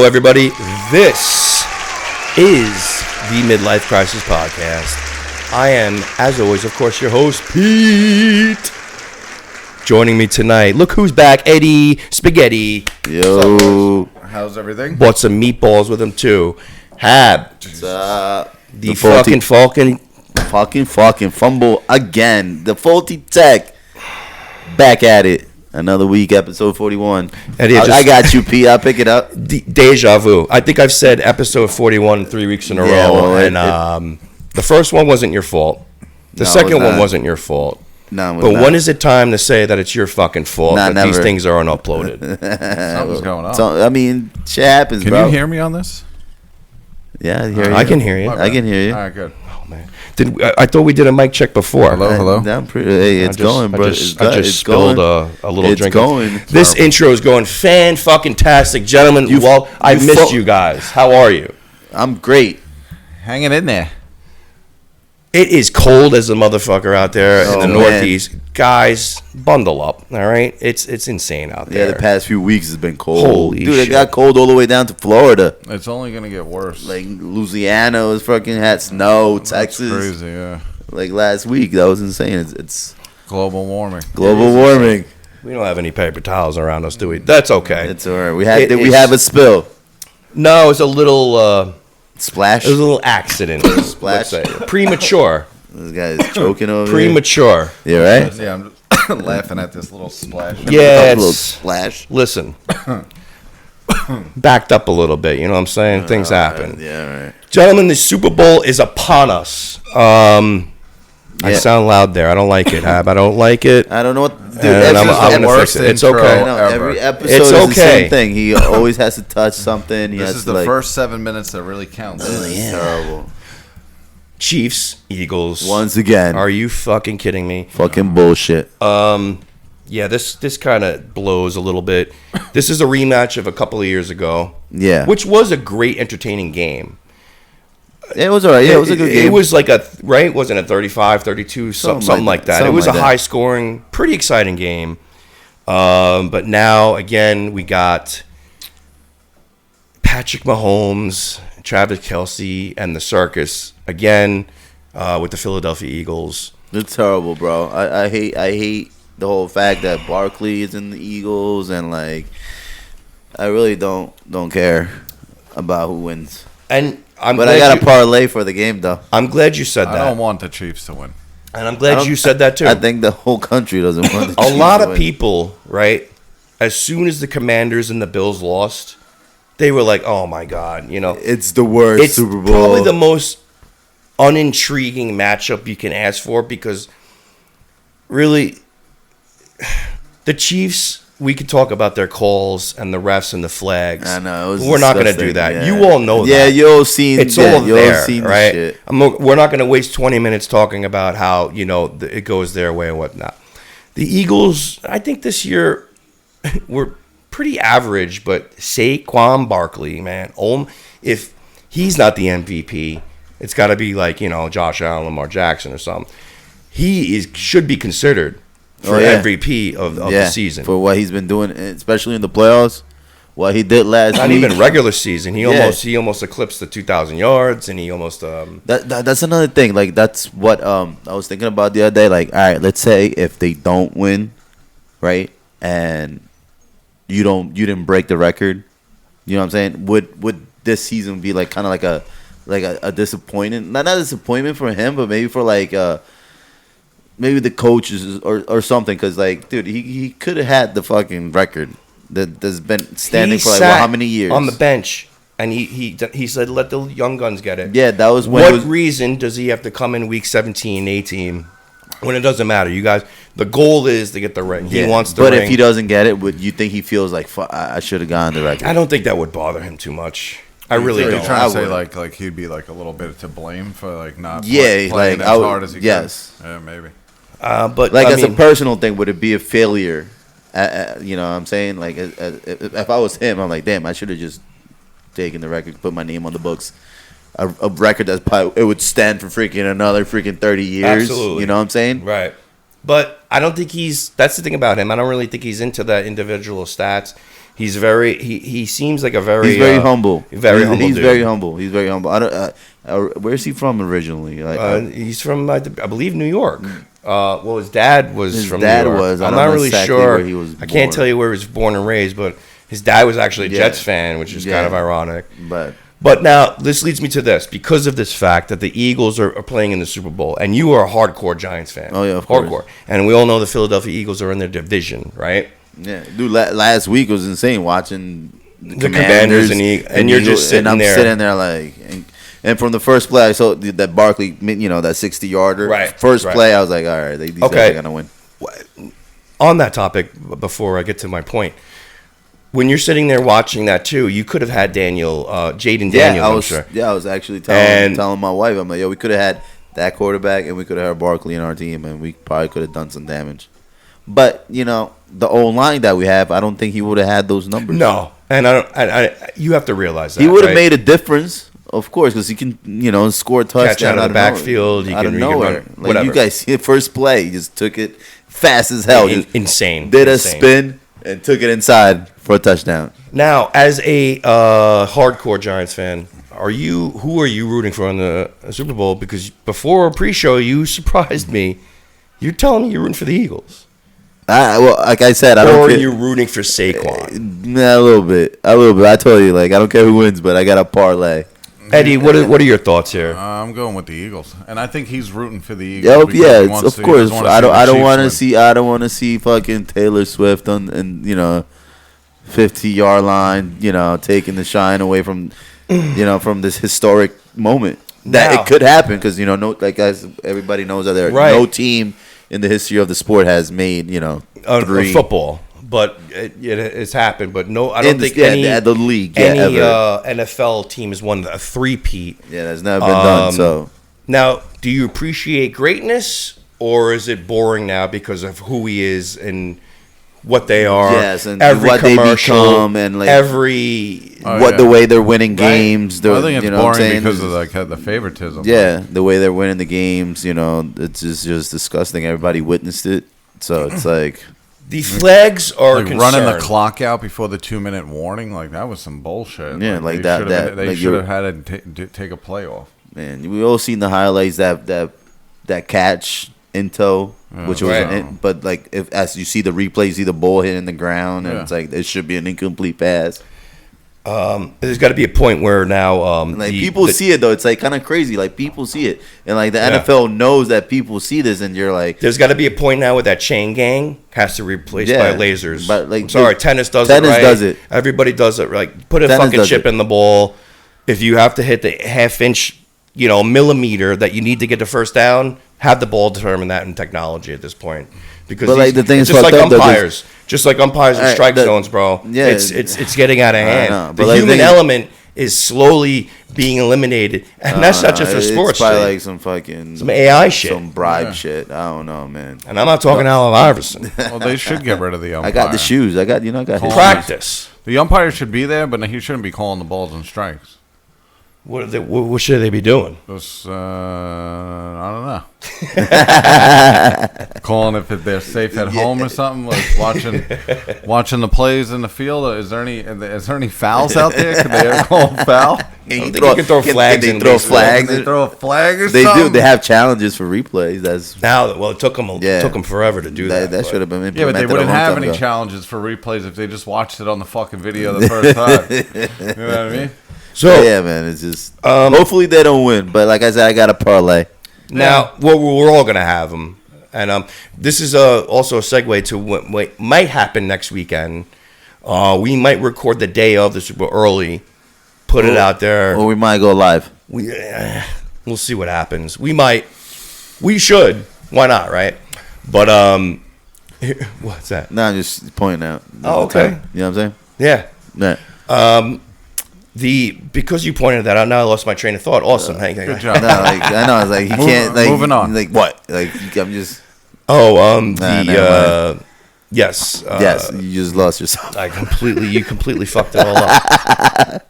everybody. This is the Midlyfe Crisis Podcast. I am, as always, of course, your host, Pete. Joining me tonight, look who's back, Eddie Spaghetti. Yo. How's everything? Bought some meatballs with him, too. Hab. What's up? The fucking Falcon. Fucking fumble again. The faulty tech. Back at it. Another week, episode 41. Eddie, I got you, P. I'll pick it up. Deja vu. I think I've said episode 41 3 weeks in a row. Well, and the first one wasn't your fault. The second one wasn't your fault. No, but when is it time to say that it's your fucking fault that never. These things are unuploaded? Something's going on. So, I mean, shit happens, Can bro. you hear me on this? Yeah, I hear you. I can hear you. I can hear you. All right, good. Oh, man. I thought we did a mic check before. Hello? Hey, it's going, bro. I just spilled a little drink. It's going. This intro is going fan-fucking-tastic. Gentlemen, I missed you guys. How are you? I'm great. Hanging in there. It is cold as a motherfucker out there in the man. Northeast. Guys, bundle up, all right? It's insane out there. Yeah, the past few weeks has been cold. Holy Dude, shit. it got cold all the way down to Florida. It's only going to get worse. Like, Louisiana was fucking had snow. That's Texas. crazy, yeah. Like, last week. That was insane. It's Global warming. global warming. We don't have any paper towels around us, do we? That's okay. It's all right. We have a spill. No, it's a little... Splash. It was a little accident. Splash. Let's say. Premature. This guy is choking over Premature. here. Yeah, right? Yeah, I'm just laughing at this little splash. Yeah, A little it's... splash. Listen. Backed up a little bit, you know what I'm saying? Things happen. Yeah, right. Gentlemen, the Super Bowl is upon us. I sound loud there. I don't like it, Hab. I don't like it. I don't know what. Dude, And I'm every going to fix it. It's intro. okay. I know, every episode It's is the okay. same thing. He always has to touch something. He This has is to, the like, first 7 minutes that really counts. This is terrible. Chiefs, Eagles. Once again. Are you fucking kidding me? Fucking bullshit. Yeah, this kind of blows a little bit. This is a rematch of a couple of years ago. Yeah. Which was a great, entertaining game. It was all right. Yeah, it was a good game. It was like right? Wasn't it 35, 32, something like that. It was a high-scoring, pretty exciting game. But now, again, we got Patrick Mahomes, Travis Kelce, and the circus, again, with the Philadelphia Eagles. It's terrible, bro. I hate the whole fact that Barkley is in the Eagles, and, like, I really don't care about who wins. And I got a parlay for the game, though. I'm glad you said that. I don't want the Chiefs to win. And I'm glad you said that, too. I think the whole country doesn't want the A Chiefs lot to of win. people, right, as soon as the Commanders and the Bills lost, they were like, oh, my God, you know. It's the worst It's Super Bowl. probably the most unintriguing matchup you can ask for because, really, the Chiefs, we could talk about their calls and the refs and the flags. I know. We're not going to do that. Yeah. You all know that. Yeah, you all seen. It's yeah, all you there, seen the right? shit. We're not going to waste 20 minutes talking about how, it goes their way and whatnot. The Eagles, I think this year, were pretty average, but Saquon Barkley, man, if he's not the MVP, it's got to be like, Josh Allen, Lamar Jackson or something. He should be considered for MVP of the season. For what he's been doing, especially in the playoffs. What he did last Not week. even regular season. He almost eclipsed the 2,000 yards, and he almost That's another thing. Like, that's what I was thinking about the other day. Like, all right, let's say if they don't win, right, and you didn't break the record, you know what I'm saying? Would this season be like kind of like a disappointment? Not a disappointment for him, but maybe for like maybe the coaches or something. Because, like, dude, he could have had the fucking record that's been standing for like how many years on the bench, and he said let the young guns get it. Yeah, that was when. What reason does he have to come in week 17, 18 when it doesn't matter? You guys, the goal is to get the ring. He wants the ring. But if he doesn't get it, would you think he feels like I should have gotten the record? I don't think that would bother him too much. I really Are don't. you trying to I say would. like he'd be like a little bit to blame for like not Yeah, playing like, as hard as he yes. could? Yeah, maybe. But Like, I as a mean, personal thing, would it be a failure? You know what I'm saying? Like, if I was him, I'm like, damn, I should have just taken the record, put my name on the books. A record that's probably, it would stand for freaking another freaking 30 years. Absolutely. You know what I'm saying? right. But I don't think he's. That's the thing about him. I don't really think he's into the individual stats. He's very. He seems like a very. He's very humble. Very humble. He's dude. very humble. He's very humble. I don't. Where's he from originally? He's from I believe New York. Well, his dad was from dad New York. was. I'm I don't not know really exactly sure. where he was I can't born. tell you where he was born and raised, but his dad was actually a Yeah. Jets fan, which is kind of ironic. But Now, this leads me to this. Because of this fact that the Eagles are playing in the Super Bowl, and you are a hardcore Giants fan. Oh, yeah, of course. Hardcore. And we all know the Philadelphia Eagles are in their division, right? yeah, dude, last week was insane watching The Commanders and you're just sitting and I'm there. sitting there like, and from the first play I saw that Barkley, that 60-yarder. Right, First right. play, I was like, all right, these guys are gonna win. On that topic, before I get to my point, when you're sitting there watching that too, you could have had Jaden Daniels. I was actually telling my wife, I'm like, yo, we could have had that quarterback and we could have had Barkley in our team and we probably could have done some damage. But the old line that we have, I don't think he would have had those numbers. No, and you have to realize that He would have right? made a difference, of course, because he can, score a touchdown Catch out of the backfield. Out of nowhere. Run, Like whatever. you guys see the first play, he just took it fast as hell. Just Insane. did a Insane. spin and took it inside for a touchdown. Now, as a hardcore Giants fan, who are you rooting for in the Super Bowl? Because before pre-show, you surprised me. You're telling me you're rooting for the Eagles. Well, like I said, I don't Or care. are you rooting for Saquon? Nah, a little bit. I told you, I don't care who wins, but I got a parlay. Eddie, what are your thoughts here? I'm going with the Eagles, and I think he's rooting for the Eagles. Yep, because yeah, he wants of to- he course. doesn't wanna I see the don't Chiefs want to win. see. I don't want to see fucking Taylor Swift on and 50-yard line. Taking the shine away from from this historic moment that Now- it could happen because as everybody knows out there, Right. no team in the history of the sport has made three Football, but it's happened. But no, I don't in think the, any the league. any ever. NFL team has won a three-peat. Yeah, that's never been done. So Now, do you appreciate greatness, or is it boring now because of who he is and what they are? Yes, and every what they commercial, become, and every the way they're winning games. I think it's what I'm boring saying? because of the favoritism. Yeah, the way they're winning the games, it's just disgusting. Everybody witnessed it, so it's like the flags are Like concerned. running the clock out before the 2-minute warning, that was some bullshit. Yeah, they that- should've- that- they like should you're- have had to take a play off. man, we all seen the highlights that catch in toe, which was, Right. but if as you see the replay, you see the ball hitting the ground, and Yeah. it's like it should be an incomplete pass. There's got to be a point where now, People see it though. It's kind of crazy. People see it, and the NFL knows that people see this, and you're like, there's got to be a point now where that chain gang has to be replaced Yeah, by lasers. but, I'm sorry, tennis does tennis it right. does it. Everybody does it right. Put a Tennis fucking does chip it. in the ball. If you have to hit the half-inch, millimeter that you need to get the first down, have the ball determine that in technology at this point. Because But, the thing it's is just like fucked up, though, umpires. Just like umpires and Alright, strike the- zones, bro. yeah. It's getting out of I hand. know, The but, human thing- element is slowly being eliminated. And that's not just for sports. It's probably Jay. some fucking Some AI shit. some bribe shit. I don't know, man. And I'm not talking Allen Iverson. Well, they should get rid of the umpire. I got the shoes. I got his shoes. Practice. The umpire should be there, but he shouldn't be calling the balls and strikes. What should they be doing? Just, I don't know. Calling if they're safe at home or something, like watching the plays in the field. Is there any fouls out there? Can they ever call a foul? think you can throw flags Can in they throw baseball. flags? They throw a flag or They something? do. They have challenges for replays. That's Now, well, it took them forever to do that. that should have been Yeah, implemented. but they a wouldn't long have time any ago. challenges for replays if they just watched it on the fucking video the first time. You know what I mean? So Yeah, man. It's just hopefully they don't win. But like I said, I got a parlay. now we're all gonna have them, and this is also a segue to what might happen next weekend. We might record the day of the Super Bowl early, put it out there. Or we might go live. We'll see what happens. We should. Why not, right? But what's that? No, I'm just pointing out. Oh, okay. You know what I'm saying? Yeah. Yeah. Because you pointed that out, now I lost my train of thought. Awesome. Good job. No, I know. It's like he can't. Like, moving on. Like what? Like I'm just. Oh, never mind. yes. Yes, you just lost yourself. You completely fucked it all up.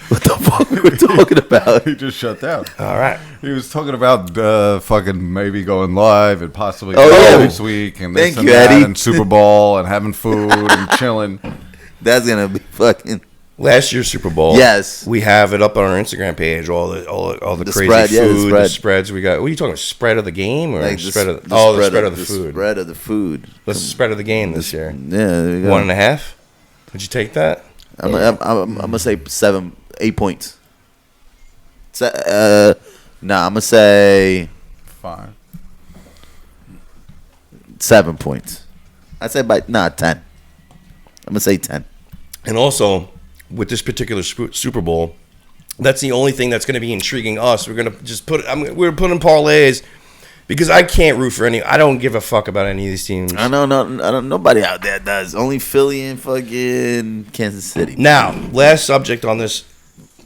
What the fuck we were talking about? He just shut down. All right. He was talking about fucking maybe going live and possibly next week and this Thank and you, that Eddie. and Super Bowl and having food and chilling. That's gonna be fucking. Last year's Super Bowl. Yes. We have it up on our Instagram page. All the The crazy spread, yeah, the food, spread. the spreads we got. What are you talking about? Spread of the game or Like spread of the spread of the food? Spread of the food. What's the spread of the game this year? Yeah, there you go. 1.5. Would you take that? I'm gonna say 8 points. I'm gonna say 5. 7 points. I'd say 10. I'm gonna say 10. And also, with this particular Super Bowl, that's the only thing that's going to be intriguing us. We're going to just we're putting parlays because I can't root for any. I don't give a fuck about any of these teams. I don't. Nobody out there does. Only Philly and fucking Kansas City. Now, last subject on this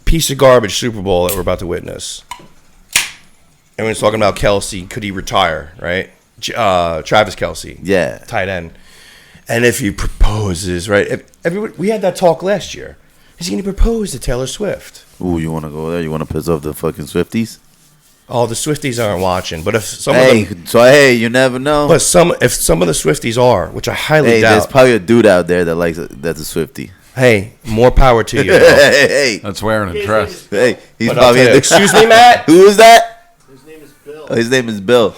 piece of garbage Super Bowl that we're about to witness. Everyone's talking about Kelsey. Could he retire? Right? Travis Kelsey. Yeah. Tight end. And if he proposes, right? We had that talk last year. Is he going to propose to Taylor Swift? Ooh, you want to go there? You want to piss off the fucking Swifties? Oh, the Swifties aren't watching, but if some Hey, of them, you never know. if some of the Swifties are, which I highly There's doubt. probably a dude out there that's a Swiftie. Hey, more power to you. Bro. hey, That's wearing a dress. he's But I'll probably. tell you, excuse me, Matt. Who is that? His name is Bill. Oh, his name is Bill.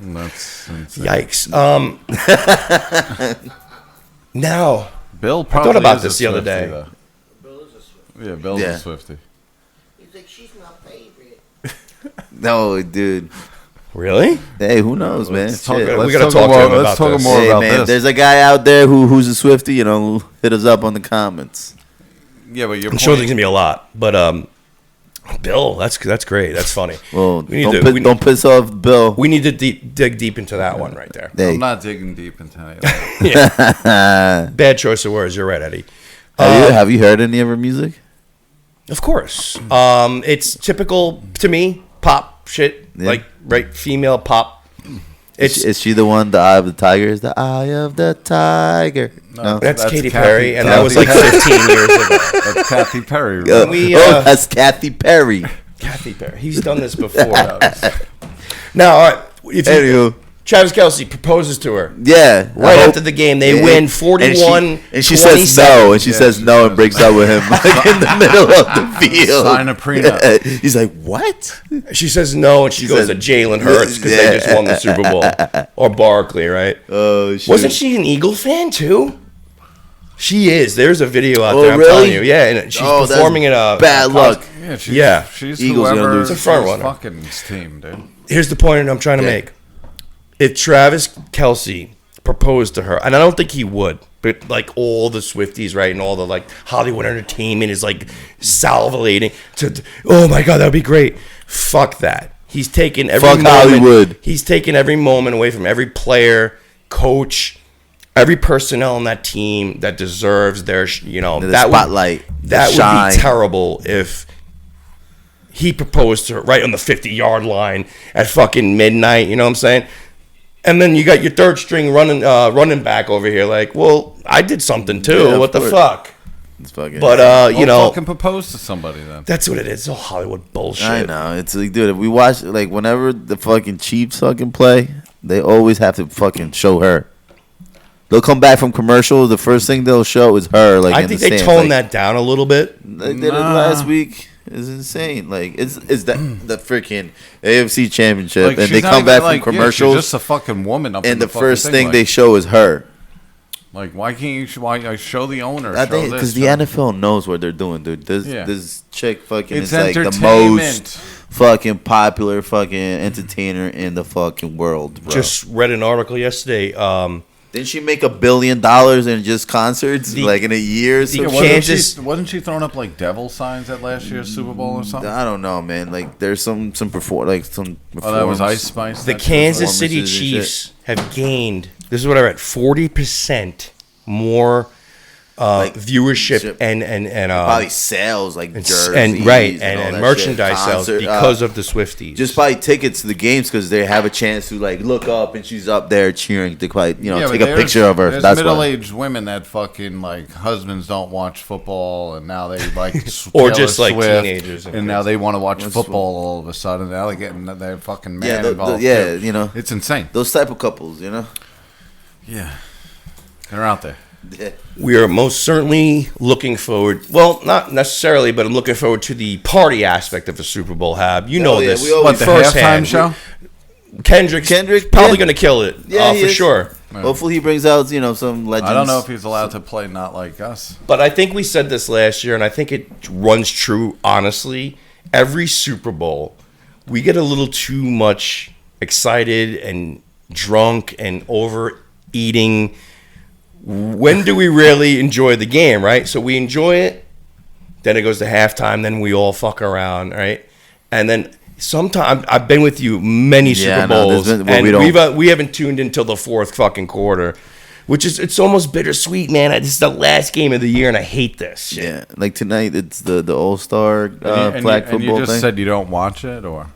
That's insane. Yikes. Now, Bill probably I thought about is this a the other Swiftie, day. though. Bill is a Swiftie. Yeah, Bill's Yeah. a Swiftie. He's like, she's my favorite. No, dude. really? Hey, who knows, man? Let's talk, Shit. we let's gotta talk talk to more, him let's about talk this. more Hey, about man, this. there's a guy out there who's a Swiftie. Hit us up on the comments. Yeah, but your I'm point, sure there's gonna be a lot, but Bill, that's great. That's funny. Well, We need to- don't piss off Bill. We need to dig deep into that one right there. Hey, I'm not digging deep into it. Bad choice of words. You're right, Eddie. have you heard any of her music? Of course. It's typical to me pop shit, Yeah. like right female pop. Is she the one? The Eye of the Tiger is the Eye of the Tiger. No. That's That's Katy Kathy- Perry, and Kathy that was like Perry. 15 years ago. That's Kathy Perry. Oh, we, that's Kathy Perry. Kathy Perry. He's done this before. Now, all right. If Anywho, Travis Kelsey proposes to her yeah. right I hope- after the game, they and- win and 41. she says no, and she says she no, and says breaks no. up with him like in the middle of the field. Sign a prenup. He's like, what? She says no, and she goes says- to Jalen Hurts because they just won the Super Bowl. Or Barkley, right? Oh, shit. Wasn't she an Eagle fan too? She is. There's a video out Oh, there. I'm really? telling you. Yeah, and she's Oh, that's performing in a bad luck. Yeah, she's Eagles gonna whoever lose. It's a front runner. fucking team, dude. Here's the point I'm trying to make. If Travis Kelsey proposed to her, and I don't think he would, but like all the Swifties, right, and all the like Hollywood entertainment is like salivating to, oh my God, that would be great. Fuck that. He's taken every Fuck moment. Hollywood. He's taken every moment away from every player, coach, every personnel on that team that deserves their, The that spotlight, the That would shine. be terrible if he proposed to her right on the 50-yard line at fucking midnight. You know what I'm saying? And then you got your third string running back over here. Like, well, I did something too. Yeah, of what the course. fuck? It's fucking. But Fucking propose to somebody then. that's what it is. It's all Hollywood bullshit. I know. It's like, dude, if we watch, like, whenever the fucking Chiefs fucking play, they always have to fucking show her. They'll come back from commercials. The first thing they'll show is her. Like, I in think the they stands. toned Like, that down a little bit. They did it last week. It's insane. Like, it's the freaking AFC Championship, Like, and she's they not come even, back like, from yeah, commercials, she's just a fucking woman up in and the fucking first thing like, they show is her. Like, why can't you? Why show the owner? I show think this, because the show- NFL knows what they're doing, dude. Yeah. This chick fucking It's is like the entertainment. most fucking popular fucking entertainer in the fucking world, bro. Just read an article yesterday. Didn't she make $1 billion in just concerts, The- like in a year? Or some the shit? Kansas- Wasn't she throwing up like devil signs at last year's Super Bowl or something? I don't know, man. Like there's some Oh, that was Ice Spice. The that Kansas City performances and Chiefs have gained, this is what I read, 40% more viewership and probably sales like jerseys and all that merchandise shit. sales Concert, because of the Swifties. just buy tickets to the games because they have a chance to like look up and she's up there cheering to quite take a picture of her. There's That's middle-aged women that fucking like husbands don't watch football and now they like or Taylor just like Swift, teenagers and now they want to watch football all of a sudden. Now they're getting their fucking man involved. yeah, it's insane. those type of couples, Yeah, they're out there. Yeah. We are most certainly looking forward. Well, not necessarily, but I'm looking forward to the party aspect of the Super Bowl. You know this. we always- What, the halftime show? Kendrick Kendrick, probably yeah. going to kill it. Yeah, he for is. sure. Hopefully he brings out some legends. I don't know if he's allowed to play Not Like Us. But I think we said this last year, and I think it runs true, honestly. Every Super Bowl, we get a little too much excited and drunk and overeating. When do we really enjoy the game, right? So we enjoy it, then it goes to halftime, then we all fuck around, right? And then sometimes, I've been with you many Super Bowls, and we haven't tuned until the fourth fucking quarter, which is, it's almost bittersweet, man. This is the last game of the year, and I hate this shit. Yeah, like tonight it's the All-Star flag football and you just thing. said you don't watch it, or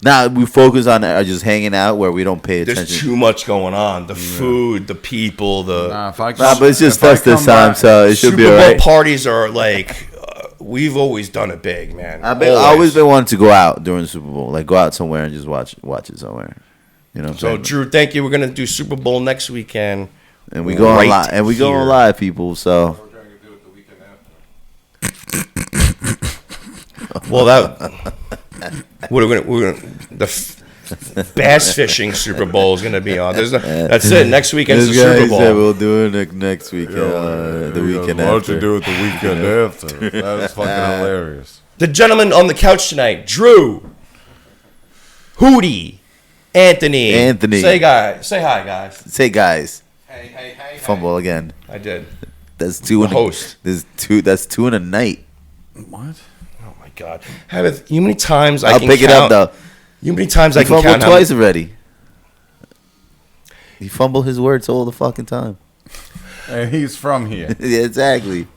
Nah, we focus on just hanging out where we don't pay attention. There's too much going on. The food, the people, but it's just us this time, so it should Super be Bowl alright. parties are like, we've always done it big, man. I've always been wanting to go out during the Super Bowl, like go out somewhere and just watch it somewhere. You know what I'm So saying? Drew, thank you. We're gonna do Super Bowl next weekend, And we go on live, go on here. live, people. So Well, we're gonna the bass fishing Super Bowl is gonna be on. That's it. Next weekend's the this guy Super Bowl. said we'll do it next week, the weekend Why don't you after. do it the weekend after? That's fucking hilarious. The gentleman on the couch tonight, Drew, Hootie, Anthony. Say hi, guys. Say guys, Hey. fumble again. I did. That's two. The host. That's two in a night. What? Oh my God. You many times I I'll can pick it up count- though. You many times I He can fumbled count twice already. He fumbled his words all the fucking time. And he's from here. Yeah, exactly.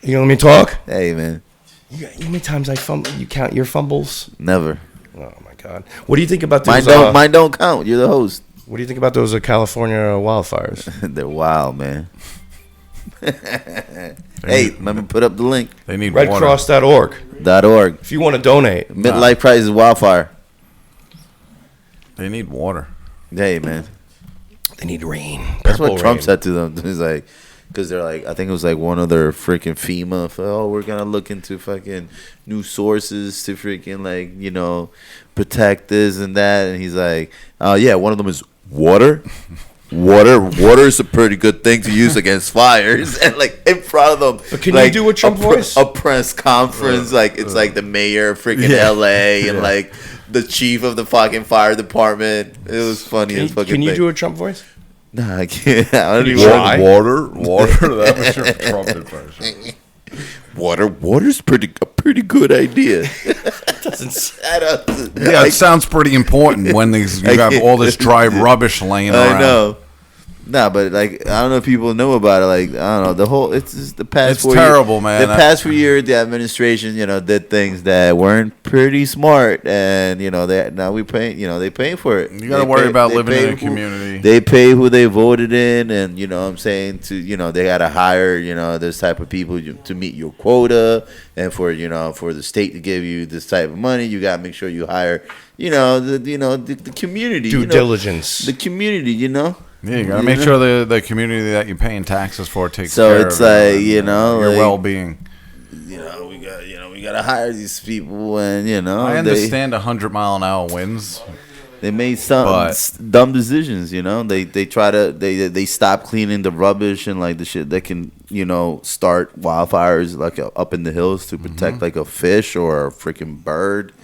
You gonna let me talk? Hey man, You many times I fumble? You count your fumbles? never. Oh my God. What do you think about those? Mine don't count. You're the host. What do you think about those California wildfires? They're wild, man. Hey, let me put up the link. They need water. Redcross.org. .org. If you want to donate. Midlyfe Crisis Wildfire. They need water. Hey, man. They need rain. That's what Purple Trump rain. said to them. He's like, because they're like, I think it was like one of their freaking FEMA. We're going to look into fucking new sources to freaking like, protect this and that. And he's like, yeah, one of them is water. Water is a pretty good thing to use against fires. And like in front of them, But can you do a Trump voice? A press conference, like it's like the mayor of freaking LA and like the chief of the fucking fire department. It was funny as fucking. Can you thing. do a Trump voice? Nah, I can't. I don't Can even you want try? Water. That was your Trump impression. Water's a pretty good idea. Yeah, it sounds pretty important when you have all this dry rubbish laying around. I know. Nah, but like I don't know if people know about it. Like I don't know it's just the past. It's 4 terrible, years, man. The past 4 years, the administration, did things that weren't pretty smart, and they paying for it. You got to worry about living in a community. They pay who they voted in, and what I'm saying they got to hire this type of people to meet your quota, and for the state to give you this type of money, you got to make sure you hire the community Due diligence. the community. Yeah, you gotta make sure the community that you're paying taxes for takes So care it's of it, like, your like, well-being. we gotta hire these people, and I understand 100-mile-an-hour winds. they made some dumb decisions. They stop cleaning the rubbish and like the shit that can start wildfires like up in the hills to protect like a fish or a freaking bird.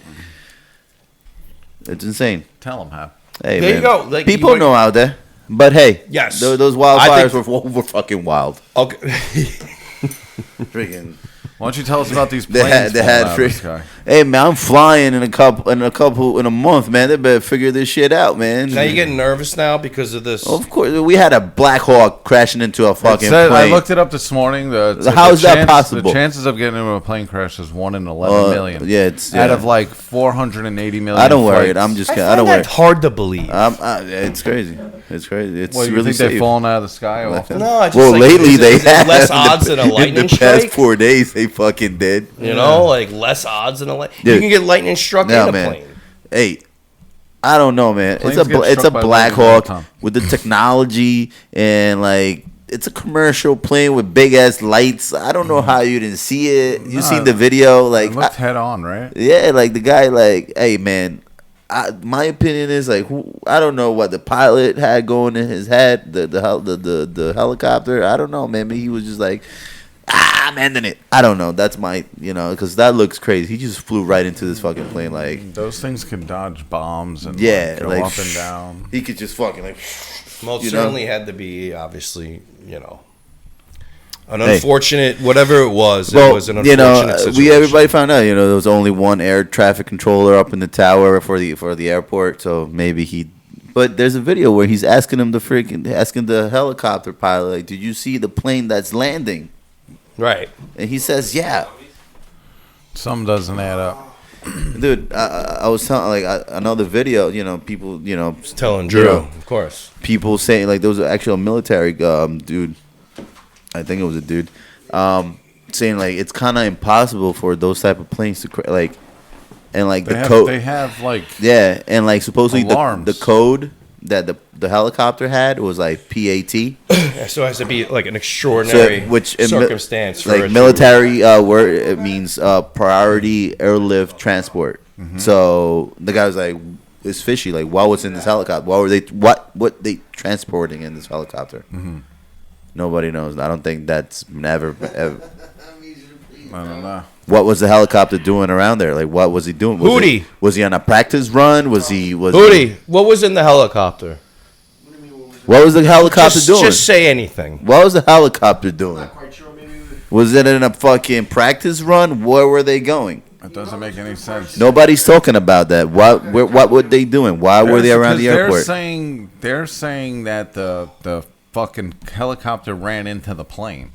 It's insane. Tell them how. Hey, There you man. go. Like, People know out there. But hey, Yes. those wildfires were fucking wild. Okay. Freaking. Why don't you tell us about these They planes had falling out of the sky? Hey man, I'm flying in a month, man. They better figure this shit out, man. Now you getting nervous now because of this? Of course, we had a Black Hawk crashing into a fucking I plane. looked it up this morning. How is that possible? The chances of getting into a plane crash is 1 in 11 million. Yeah, it's out of like 480 million. I don't worry. flights. I'm just I kidding. find I don't worry. that hard to believe. It's crazy. It's crazy. It's Well, you really think they've safe. fallen out of the sky often? No, I just Well, like, lately is they it have. less odds than a lightning in the past strike. 4 days, they fucking did. You know, like less odds than a lightning. You Dude. can get lightning struck No, in a man. plane. Hey, I don't know, man. Planes It's get a struck by Black lightning all Hawk the time. with the technology and like it's a commercial plane with big ass lights. I don't know how you didn't see it. You seen the video, like It looked head on, right? yeah, like the guy, like, hey man. My opinion is like I don't know what the pilot had going in his head, the helicopter. I don't know, man. Maybe he was just like, I'm ending it. I don't know. That's my, because that looks crazy. He just flew right into this fucking plane, like Those things can dodge bombs and yeah, go like up and down. He could just fucking like. Well, it You know? certainly had to be, obviously, an unfortunate, whatever it was. It was an unfortunate situation. Everybody found out. There was only one air traffic controller up in the tower for the airport, so maybe he. But there's a video where he's asking the helicopter pilot, like, "Did you see the plane that's landing?" Right. And he says, "Yeah." Some doesn't add up. Dude, I was telling another video. People, Telling Drew, of course. people saying like there was actually a military dude. I think it was a dude saying like it's kind of impossible for those type of planes to and like the code. They have like Yeah, and like supposedly Alarms. the code that the helicopter had was like PAT. So it has to be like an extraordinary circumstance. For it like to- military word, it means priority airlift transport. So the guy was like, "It's fishy. Like, what was in this helicopter? What they transporting in this helicopter?" Nobody knows. I don't think that's never. Ever. I don't know. What was the helicopter doing around there? Like, what was he doing? Hootie. Was he on a practice run? Was he? Hootie, what was in the helicopter? What was the helicopter doing? Just say anything. What was the helicopter doing? Not quite sure. Maybe Was it in a fucking practice run? Where were they going? It doesn't make any sense. Nobody's talking about that. What were they doing? Why were they around the airport? They're saying that the fucking helicopter ran into the plane,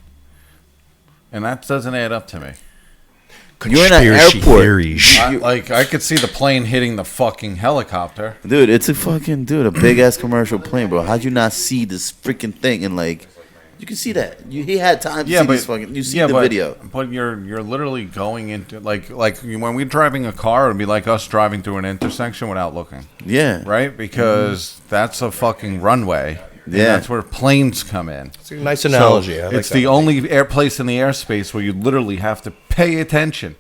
and that doesn't add up to me. You're in an airport. theories. I could see the plane hitting the fucking helicopter. Dude, it's a big ass commercial plane, bro. How'd you not see this freaking thing? And like, you can see that. He had time to see this fucking. You see the video. But you're literally going into like when we're driving a car, it'd be like us driving through an intersection without looking, Yeah. right? Because that's a fucking runway. And Yeah. that's where planes come in. It's a nice analogy. I like It's that. the only place in the airspace where you literally have to pay attention.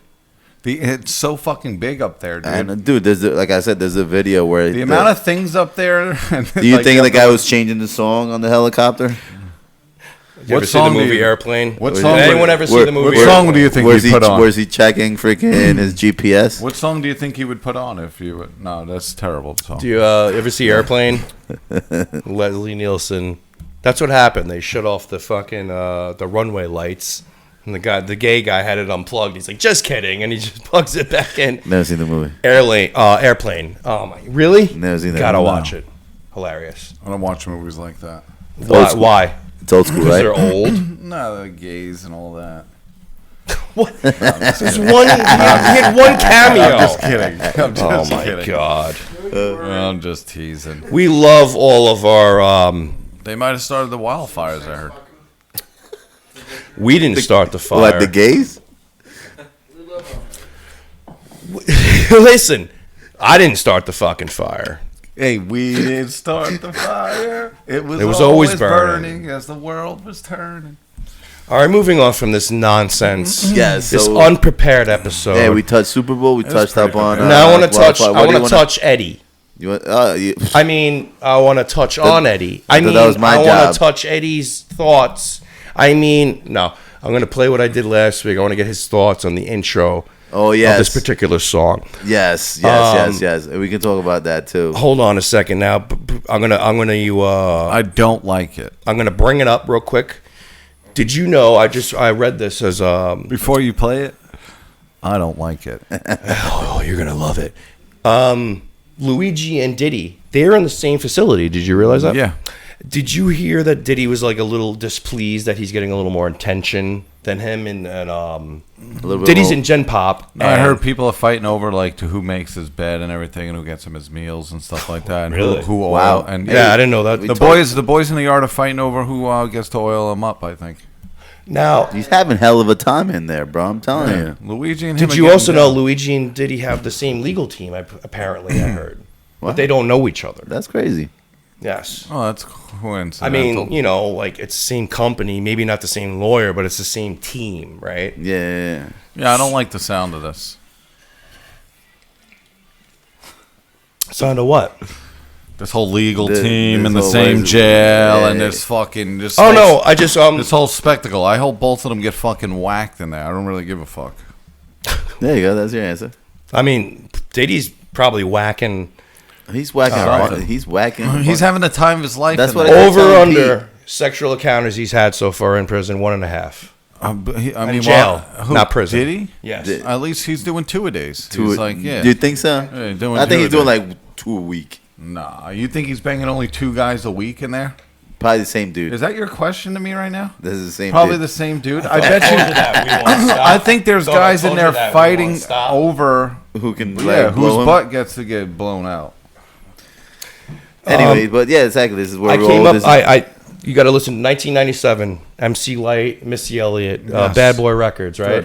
It's so fucking big up there, dude. And dude, like I said, there's a video where The amount of things up there. Do you think the guy was changing the song on the helicopter? Did you ever see the movie Airplane? What Did song? anyone ever see the movie What Airplane? song do you think Where's he'd put on? Where's he checking freaking his GPS? What song do you think he would put on if you would? No, that's a terrible song. Do you ever see Airplane? Leslie Nielsen. That's what happened. They shut off the fucking the runway lights, and the gay guy had it unplugged. He's like, "Just kidding," and he just plugs it back in. Never seen the movie. Airplane. Oh my, really? Never seen that. Gotta No. watch it. Hilarious. I don't watch movies like that. Why? Why? It's old school, Because right? they're old. No, the gays and all that. What? There's one. He had one cameo. I'm just kidding. I'm just Oh my kidding. god. I'm just teasing. We love all of our. They might have started the wildfires, I heard. We didn't start the fire. What, the gays? Listen, I didn't start the fucking fire. Hey, we didn't start the fire. It was always burning. as the world was turning. All right, moving on from this nonsense. Yes. This So, unprepared episode. hey, we touched Superbowl. We touched up on. now I want to touch. Wildfire. I What do want you to touch Eddie. You want, I mean, I want to touch on Eddie. I thought mean, that was my I want job. to touch Eddie's thoughts. I mean, no, I'm going to play what I did last week. I want to get his thoughts on the intro oh of yes, this particular song. yes. We can talk about that too. Hold on a second. Now, I'm gonna I don't like it. I'm gonna bring it up real quick. Did you know? I read this as Before you play it, I don't like it. Oh, you're gonna love it. Luigi and Diddy, they're in the same facility. Did you realize that? Yeah. Did you hear that Diddy was like a little displeased that he's getting a little more attention than him? And Diddy's in Gen Pop. I heard people are fighting over like to who makes his bed and everything, and who gets him his meals and stuff like that. And Really? Who Wow. oil? And Yeah, I didn't know that. The boys in the yard are fighting over who gets to oil him up. I think. Now, He's having hell of a time in there, bro. I'm telling you. Luigi and him. did are you getting also know down. Luigi and Diddy have the same legal team? Apparently, I heard, but they don't know each other. That's crazy. Yes. Oh, that's coincidental. I mean, you know, like it's the same company, maybe not the same lawyer, but it's the same team, right? Yeah. yeah, I don't like the sound of this. Sound of what? This whole legal This team in the whole same ways- jail yeah. and this fucking this. Oh whole- no, I just This whole spectacle. I hope both of them get fucking whacked in there. I don't really give a fuck. There you go. That's your answer. I mean, Diddy's probably whacking He's whacking. Something. He's whacking. He's having the time of his life. That's in what there. I- over telling under sexual encounters he's had so far in prison 1.5. I mean, jail, who, not prison. Did he? Yes. Did- At least he's doing 2 a days. Two- He's like, yeah. Do you think so? Yeah, doing I think 2 he's a doing day. like 2 a week. Nah, you think he's banging only 2 guys a week in there? Probably the same dude. Is that your question to me right now? This is the same Probably dude. the same dude. I bet you. I think there's Thought I guys in told you there that we fighting won't stop. over. Who can like Yeah, blow whose him? butt gets to get blown out. Anyway, but yeah, exactly. This is where I we're came all. up. You got to listen. 1997, MC Light, Missy Elliott, Yes. Bad Boy Records, right?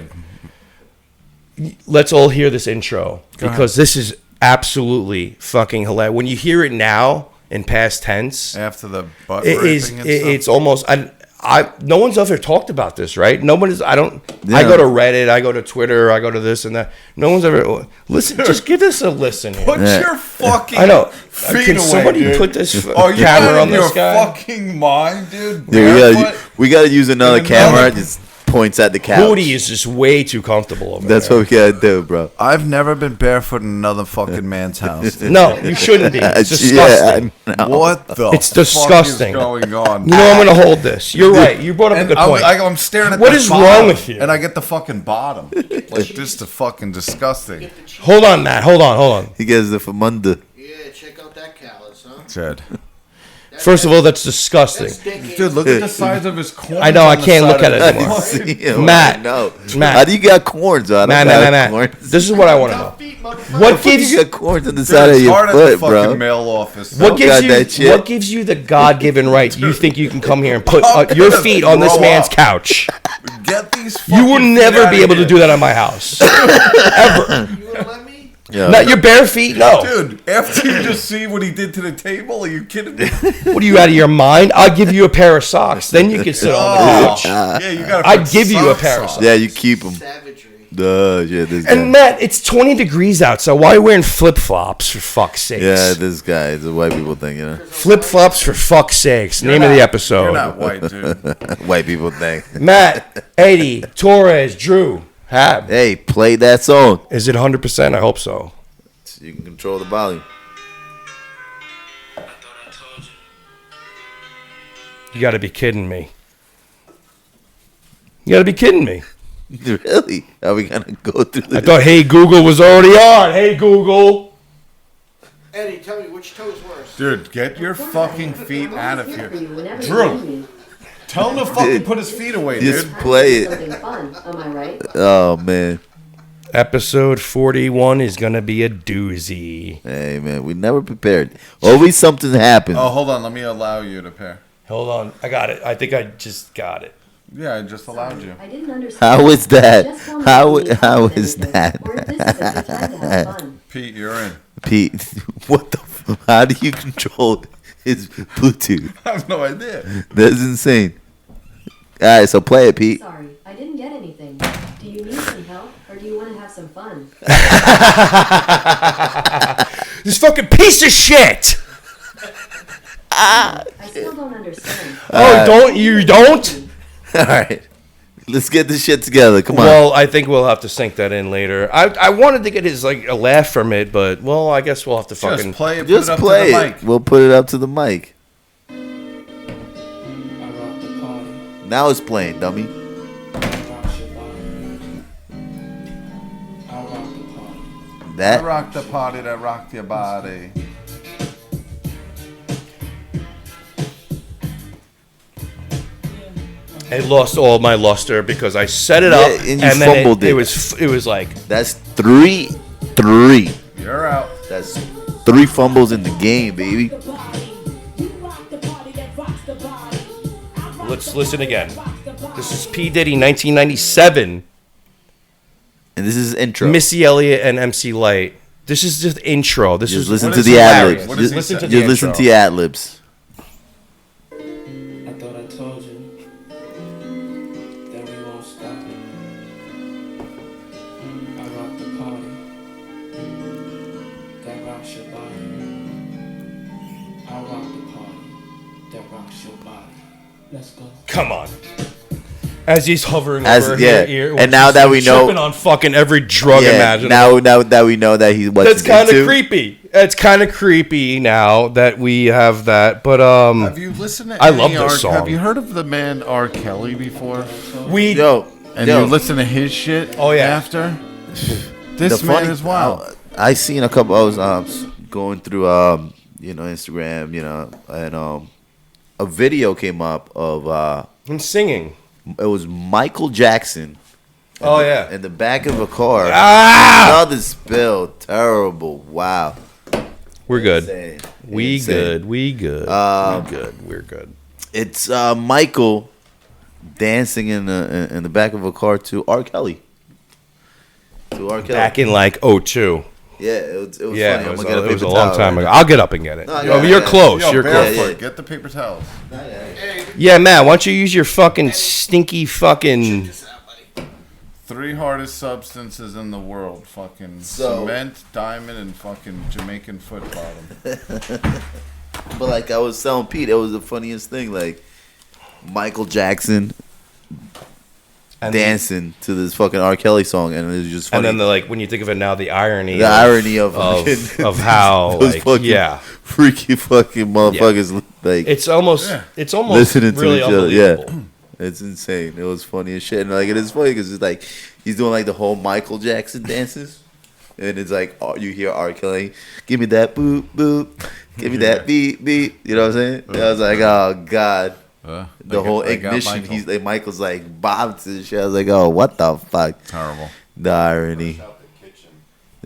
Good. Let's all hear this intro because this is absolutely fucking hilarious. When you hear it now in past tense, After the butt it raping is. and stuff. It's almost. No one's ever talked about this, right? No one is. I don't. Yeah. I go to Reddit. I go to Twitter. I go to this and that. No one's ever listen. Just give this a listen. Here. Put Yeah. your fucking I know. feet Can away, somebody dude. put this Are you camera out on of this your guy? fucking mind, dude? Dude, Barefoot? we gotta use another Another- camera. Just points at the couch. Booty is just way too comfortable over That's there. what we gotta do, bro. I've never been barefoot in another fucking man's house. No, you shouldn't be. It's Yeah, disgusting. I know. What the It's fuck disgusting. is going on? You know I'm going to hold this. You're right. You brought up a And good point. I'm staring at What the is bottom, wrong with you? And I get the fucking bottom. Like, this is fucking disgusting. Hold on, Matt. Hold on. He gets the famunda. Yeah, check out that callus, huh? Jed. First of all, that's disgusting. That's sticky. Dude, look at the size of his corn. I know, I can't look at it anymore. Matt, No. Matt. How do you got corns on? Matt. Corns. This is what I want to know. Feet, motherfucker. What gives You you got corns on the side of It's your hard at the foot, fucking bro. mail office. what gives got that you shit. what gives you the God-given right? You think you can come here and put I'm your gonna feet on this throw man's up. couch? Get these. You will fucking feet never outta be able to here. do that on my house. Ever. You gonna let me? Yeah. Not your bare feet. No. Dude, after you just see what he did to the table, are you kidding me? What are you out of your mind? I'll give you a pair of socks. Then you can sit on the couch. Yeah, you gotta. I'd put give you a socks pair of on. socks. Yeah, you keep them. Savagery. Yeah, this guy. And Matt, it's 20 degrees outside. Why are you wearing flip flops for fuck's sakes? Yeah, this guy. It's a white people thing, you know. Flip flops for fuck's sakes. Name of the You're episode. not white, dude. White people thing. Matt, Eddie, Torres, Drew, Hab. Hey, play that song. Is it 100%? I hope so. So you can control the volume. You got to be kidding me. You got to be kidding me. Really? Are we gonna go through I this? thought Hey Google was already on. Hey Google. Eddie, tell me which toe's worse. Dude, get your fucking feet out of here. Drew, Drew. Tell him to fucking put his feet away, Just dude. play it. Something fun, am I right? Oh man. Episode 41 is going to be a doozy. Hey man, we never prepared. Always something happens. Oh, hold on. Let me allow you to pair. Hold on. I got it. I think I just got it. Yeah, I just allowed you. I didn't understand. How is that? Just tell me How if you need how help with is anything, that? or if this is a good time to have fun. Pete, you're in. Pete, what the? How do you control his Bluetooth? I have no idea. That's insane. All right, so play it, Pete. Sorry, I didn't get anything. Do you need some help, or do you want to have some fun? This fucking piece of shit. I still don't understand. You don't? All right, let's get this shit together. Come on. Well, I think we'll have to sync that in later. I wanted to get his like a laugh from it, but well, I guess we'll have to fucking. Just play it. Just put it up play to the it. mic. We'll put it up to the mic. I rock the party, Now it's playing, dummy. rock your body. That rock the party that rocked your body. I lost all my luster because I set it up and you then fumbled it. It was like that's 3-3. You're out. That's 3 fumbles in the game, baby. let's listen again. This is P Diddy 1997. And this is intro. Missy Elliott and MC Light. This is just intro. This Just is listen what to is the he ad wearing? libs. What does he listen say? to the Just listen intro. to the ad libs. I thought I told you that we won't stop it. I rock the party that rocks your body. I rock the party that rocks your body. Let's go. Come on. As he's hovering As- over yeah. her ear. And now that we know- tripping on fucking every drug Yeah, imaginable. now that we know that he's what's That's kind into. of creepy. It's kind of creepy now that we have that. But Have you listened to I any love this song. Have you heard of the man R. Kelly before? we Yo, And you listen to his shit Oh, yeah. after? This man is wild. I seen a couple. I was going through Instagram, and a video came up of him singing. it was Michael Jackson. Oh yeah. In the back of a car. Ah! Another spill. Terrible. Wow. We're good. Insane. We Insane. good. We good. We're good. We're good. It's Michael dancing in the back of a car to R. Kelly. To R. Kelly. Back in like 02. Yeah, it was Yeah, funny. it was, I'm gonna get it was a paper long towel time right ago. now. I'll get up and get it. No, yeah, You're yeah, close. Yo, You're barefoot, close. yeah. Get the paper towels. Yeah, Matt. Why don't you use your fucking stinky fucking? 3 hardest substances in the world: fucking So- cement, diamond, and fucking Jamaican foot bottom. But like I was telling Pete, it was the funniest thing. Like Michael Jackson And dancing to this fucking R. Kelly song, and it was just funny. And then when you think of it now, the irony. the irony of of how those like, fucking yeah, freaky fucking motherfuckers like it's almost listening to really each other. Yeah, unbelievable. it's insane. It was funny as shit, and like it is funny because it's like he's doing like the whole Michael Jackson dances, and it's like you hear R. Kelly, give me that boop boop, give me that beep beep. You know what I'm saying? I was like, oh god. The whole ignition, he's like Michael's like bob to the shit. I was like, oh, what the fuck? Terrible. The irony.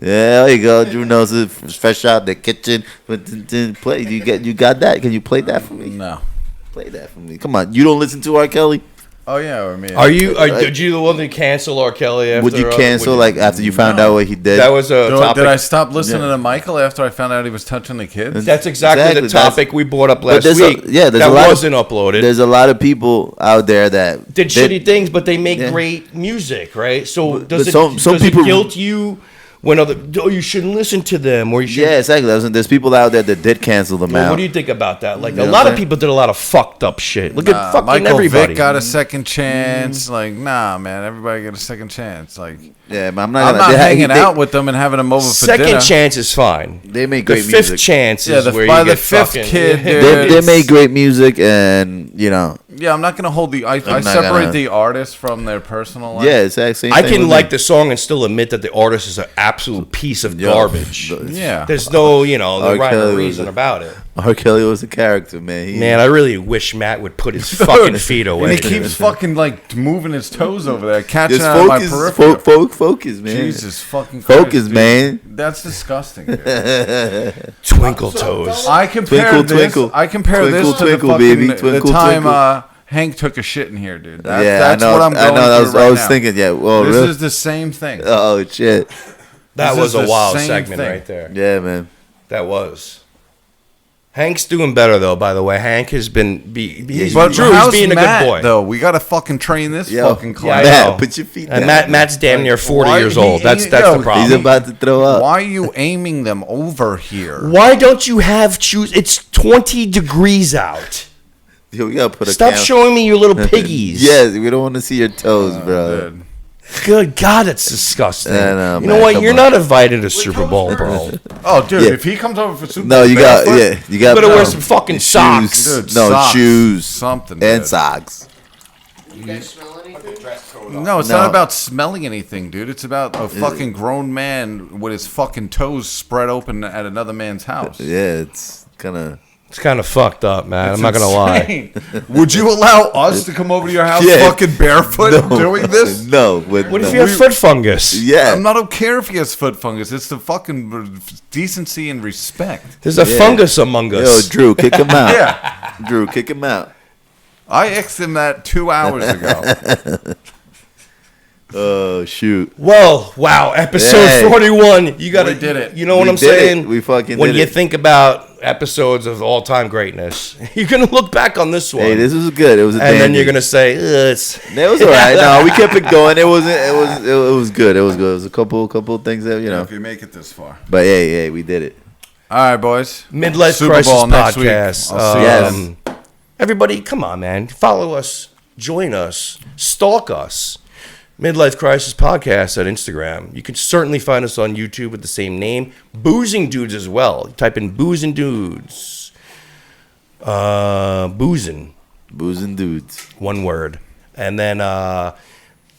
Yeah, there you go. Drew knows it fresh out the kitchen. Play. You got that? Can you play that for me? No. Play that for me. Come on. You don't listen to R. Kelly? Oh yeah, I mean, Did you the one that cancel R. Kelly? After, Would you cancel like after you found out what he did? That was a topic. Did I stop listening to Michael after I found out he was touching the kids? That's exactly the topic we brought up last week. there's that a lot wasn't uploaded. There's a lot of people out there that did shitty things, but they make great music, right? So does some people it guilt you when you shouldn't listen to them, or you should? Yeah, exactly. There's people out there that did cancel them Well, out. what do you think about that? Like You a know lot what of I'm saying? people did a lot of fucked up shit. Look at fucking Michael everybody. Vick got a second chance. Like, nah, man, everybody get a second chance. Like, Yeah, man, I'm not hanging out with them and having them over for dinner. Second chance is fine. They make The great fifth music. chance Yeah, is where by you the get fifth fucking, kid, dude. They It's- make great music, and Yeah, I'm not gonna hold the. I not separate gonna- the artist from their personal life. yeah, it's actually. I can like the song and still admit that the artist is an absolute piece of garbage. Yeah. There's no, the R. rhyme Kelly or was reason a- about it. R. Kelly was a character, man. Man, I really wish Matt would put his fucking feet And away. he keeps fucking like moving his toes over there, catching just out of my focus, peripheral. focus, man. Jesus fucking Christ, Focus, dude. man. That's disgusting. Dude. Twinkle toes. I compare Twinkle, this. twinkle. I compare Twinkle, this to twinkle, the fucking baby. Twinkle, the time twinkle. Hank took a shit in here, dude. Yeah, That's I know. what I'm going I through right I was now. thinking, yeah. Well, This really? is the same thing. Oh shit. That This was is a the wild same segment thing. right there. Yeah, man. That was. Hank's doing better though. By the way, Hank has been. He's But Drew, how's he's being Matt, a good boy. though? We gotta fucking train this Yo, fucking Yeah, I class. know. Matt, put your feet down. And Matt's damn near 40 Why- years old. That's yo, the problem. He's about to throw up. Why are you aiming them over here? Why don't you have choose? It's 20 degrees out. Yo, we gotta put a Stop cam- showing me your little piggies. Yes, we don't want to see your toes, bro. Dude. Good God, it's disgusting. I know, you know man, what? come You're on. not invited to Super Bowl, bro. Oh, dude, Yeah. if he comes over for Super No, Bowl you got barefoot, you got better wear some fucking socks. Dude, No socks. shoes, Something, and dude. socks. You guys smell anything? No, it's No. not about smelling anything, dude. It's about a fucking grown man with his fucking toes spread open at another man's house. Yeah, it's kind of. It's kind of fucked up, man. I'm not gonna lie. Would you allow us to come over to your house Yeah. fucking barefoot doing this? No. What if you have foot fungus? Yeah. I don't care if he has foot fungus. It's the fucking decency and respect. There's a fungus among Yo, us. Drew, kick him out. Yeah. Drew, kick him out. I asked him that 2 hours ago. Oh, shoot. Well, wow, episode Hey. 41. You got to We did it. You know what We I'm did it. saying? We fucking when did you it. think about episodes of all-time greatness, you're gonna look back on this one, Hey, this was good. It was a and then dandy. you're gonna say, "It's." It was all right. No, we kept it going. It was good. It was good. It was a couple of things that, you know. If you make it this far. But hey, we did it. All right, boys. Midlife Super Crisis Bowl next week. Podcast. I'll see you then. Everybody, come on, man. Follow us, join us, stalk us. Midlife Crisis Podcast at Instagram. You can certainly find us on YouTube with the same name. BoozinDudes as well. Type in BoozinDudes. BoozinDudes. One word. And then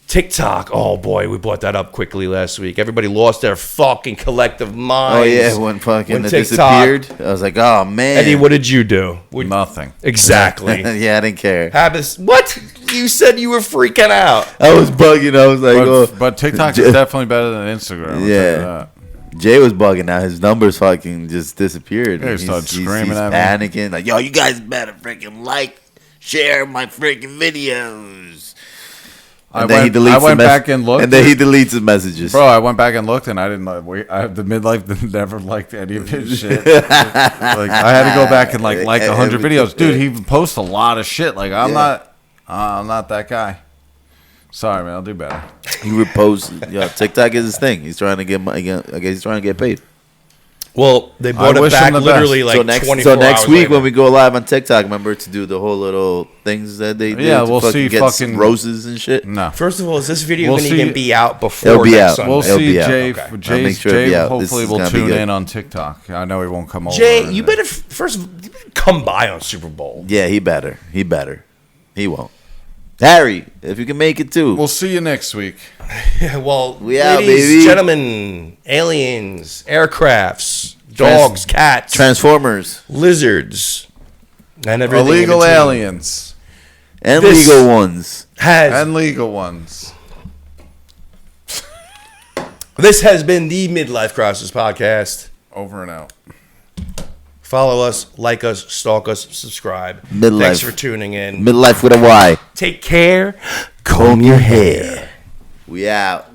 TikTok. Oh, boy, we brought that up quickly last week. Everybody lost their fucking collective minds. Oh yeah, when fucking When it TikTok- disappeared, I was like, oh man. Eddie, what did you do? Nothing. Exactly. Yeah, I didn't care. Habits. What? You said you were freaking out. I was bugging. I was like, oh. But TikTok is definitely better than Instagram. I'll tell you Yeah. that. Jay was bugging out. His numbers fucking just disappeared. Yeah, he started screaming at me. panicking. Like, yo, you guys better freaking share my freaking videos. And then he deletes I went the back and looked. And then he deletes his messages. Bro, I went back and looked, and I didn't like. The Midlife never liked any of his shit. Like, I had to go back and like 100 videos, dude. He posts a lot of shit. Like, I'm not that guy. Sorry, man. I'll do better. He reposts. Yo, TikTok is his thing. He's trying to get money. I guess he's trying to get paid. Well, they brought I it wish back him the literally best. like 24 so next hours week later. when we go live on TikTok, remember to do the whole little things that they do. Yeah, to we'll see Get fucking- roses and shit. No. First of all, is this video We'll going to see- even be out before It'll be next out. Sunday? We'll It'll see. be out. Jay. Okay. I'll Jay, make sure it'll Jay be out. This hopefully is will gonna be tune good. in on TikTok. I know he won't come over. Jay, you better first come by on Super Bowl. Yeah, he better. He won't. Harry, if you can make it too. We'll see you next week. Well, We out, ladies, baby. gentlemen, aliens, aircrafts, dogs, cats, Transformers lizards, and everything. in Illegal between aliens and This- legal ones. and legal ones. This has been the Midlife Crisis Podcast. Over and out. Follow us, like us, stalk us, subscribe. Midlife. Thanks for tuning in. Midlife with a Y. Take care. Comb your hair. We out.